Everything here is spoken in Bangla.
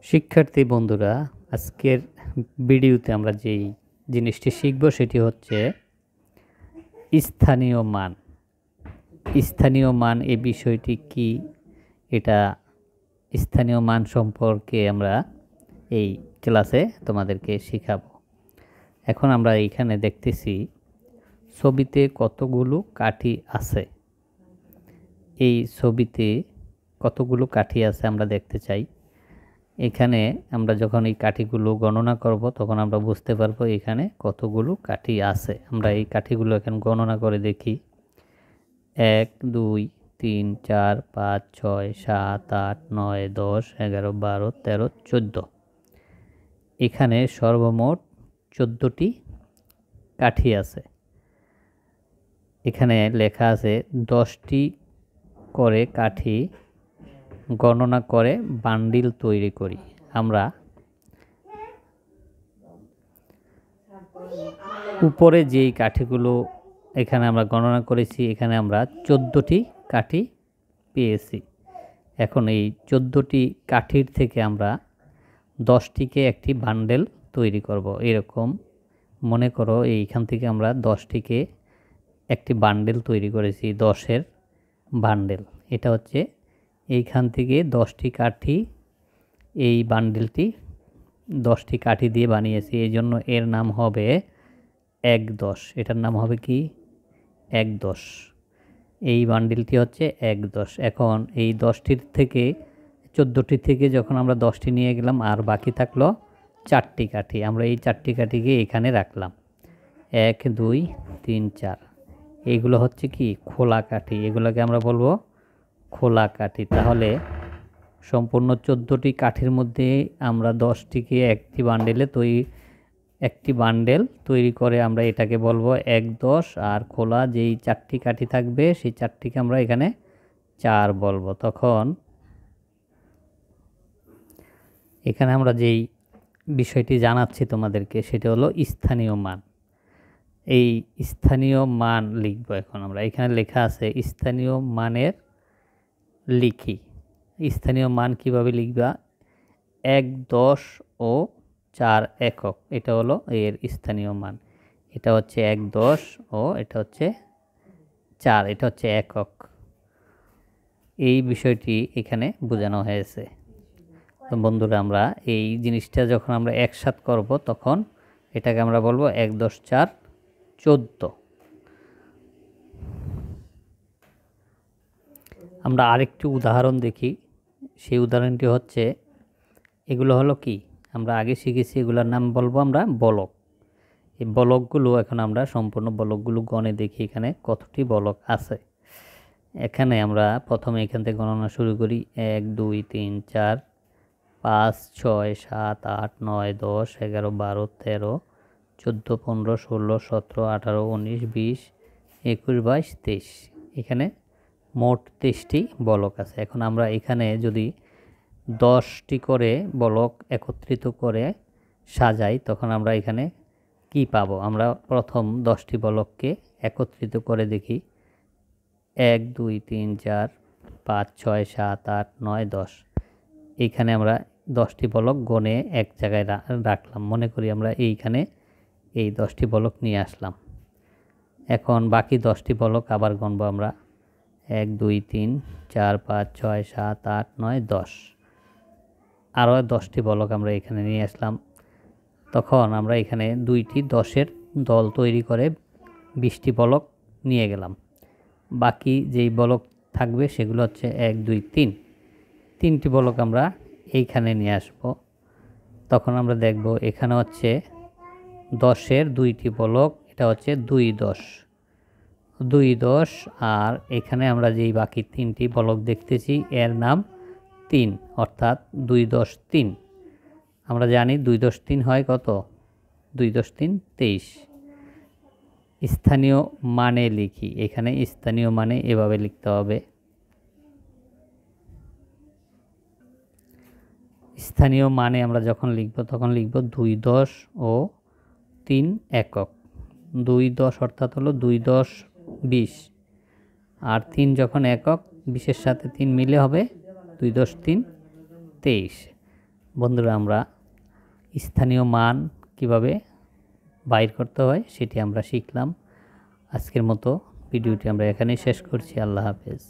শিক্ষার্থী বন্ধুরা, আজকের ভিডিওতে আমরা যেই জিনিসটি শিখব সেটি হচ্ছে স্থানীয় মান। স্থানীয় মান এই বিষয়টি কি, এটা স্থানীয় মান সম্পর্কে আমরা এই ক্লাসে তোমাদেরকে শেখাবো। এখন আমরা এইখানে দেখতেছি ছবিতে কতগুলো কাঠি আছে। এই ছবিতে কতগুলো কাঠি আছে আমরা দেখতে চাই। এখানে আমরা যখন এই কাঠিগুলো গণনা করব তখন আমরা বুঝতে পারবো এখানে কতগুলো কাঠি আছে। আমরা এই কাঠিগুলো এখন গণনা করে দেখি। 1 2 3 4 5 6 7 8 9 10 11 12 13 14। এখানে সর্বমোট 14টি কাঠি আছে। এখানে লেখা আছে 10টি করে কাঠি গণনা করে বান্ডিল তৈরি করি। আমরা উপরে যেই কাঠিগুলো এখানে আমরা গণনা করেছি, এখানে আমরা 14টি কাঠি পেয়েছি। এখন এই 14টি কাঠির থেকে আমরা 10টিকে একটি বান্ডেল তৈরি করব। এরকম মনে করো এইখান থেকে আমরা 10টিকে একটি বান্ডেল তৈরি করেছি, 10-এর বান্ডেল। এটা হচ্ছে এইখান থেকে 10টি কাঠি, এই বান্ডেলটি 10টি কাঠি দিয়ে বানিয়েছি, এই জন্য এর নাম হবে 1-10। এটার নাম হবে কি 1-10। এই বান্ডেলটি হচ্ছে 1-10। এখন এই 10টির থেকে 14টি থেকে যখন আমরা 10টি নিয়ে গেলাম, আর বাকি থাকলো 4টি কাঠি। আমরা এই 4টি কাঠিকে এখানে রাখলাম। 1 2 3 4। এইগুলো হচ্ছে কি খোলা কাঠি, এগুলোকে আমরা বলবো খোলা কাঠি। তাহলে সম্পূর্ণ 14টি কাঠির মধ্যে আমরা 10টিকে একটি বান্ডেল তৈরি করে আমরা এটাকে বলবো 1-10। আর খোলা যেই 4টি কাঠি থাকবে সেই 4টিকে আমরা এখানে 4 বলবো। তখন এখানে আমরা যেই বিষয়টি জানাচ্ছি তোমাদেরকে সেটা হলো স্থানীয় মান। এই স্থানীয় মান লিখব। এখন আমরা এখানে লেখা আছে স্থানীয় মানের লিখি। স্থানীয় মান কিভাবে লিখবা? 1 10 ও 4 একক, এটা হলো এর স্থানীয় মান। এটা হচ্ছে 1 10 ও এটা হচ্ছে 4, এটা হচ্ছে একক। এই বিষয়টি এখানে বোঝানো হয়েছে। তো বন্ধুরা, আমরা এই জিনিসটা যখন আমরা একসাথে করব তখন এটাকে আমরা বলবো 1 10 4 14। আমরা আরেকটি উদাহরণ দেখি। সেই উদাহরণটি হচ্ছে, এগুলো হলো কি আমরা আগে শিখেছি, এগুলোর নাম বলবো আমরা বলক। এই বলকগুলো এখন আমরা সম্পূর্ণ বলকগুলো গণে দেখি এখানে কতটি বলক আছে। এখানে আমরা প্রথমে এখান থেকে গণনা শুরু করি। 1 2 3 4 5 6 7 8 9 10 11 12 13 14 15 16 17 18 19 20 21 22 23। এখানে মোট 23টি বলক আছে। এখন আমরা এখানে যদি 10টি করে বলক একত্রিত করে সাজাই তখন আমরা এখানে কি পাবো? আমরা প্রথম 10টি বলককে একত্রিত করে দেখি। 1 2 3 4 5 6 7 8 9 10। এইখানে আমরা 10টি বলক গণে এক জায়গায় রাখলাম। মনে করি আমরা এইখানে এই 10টি বলক নিয়ে আসলাম। এখন বাকি 10টি বলক আবার গণবো আমরা। 1 2 3 4 5 6 7 8 9 10। আরও 10টি বলক আমরা এখানে নিয়ে আসলাম। তখন আমরা এখানে 2টি 10-এর দল তৈরি করে 20টি বলক নিয়ে গেলাম। বাকি যেই বলক থাকবে সেগুলো হচ্ছে 1 2 3। 3টি বলক আমরা এইখানে নিয়ে আসব। তখন আমরা দেখব এখানে হচ্ছে 10-এর 2টি বলক, এটা হচ্ছে 2 10 2 10। আর এখানে আমরা যেই বাকি 3টি বলক দেখতেছি এর নাম 3, অর্থাৎ 2 10 3। আমরা জানি 2 10 3 হয় কত? 2 10 3 23। স্থানীয় মানে লিখি। এখানে স্থানীয় মানে এভাবে লিখতে হবে। স্থানীয় মানে আমরা যখন লিখব তখন লিখব 2 10 ও 3 একক। 2 10 অর্থাৎ হলো 2 10 20। আর 3 যখন একক, 20-এর সাথে 3 মিলে হবে 2 10 3 23। বন্ধুরা আমরা স্থানীয় মান কিভাবে বাইর করতে হয় সেটি আমরা শিখলাম। আজকের মতো ভিডিওটি আমরা এখানেই শেষ করছি। আল্লাহ হাফেজ।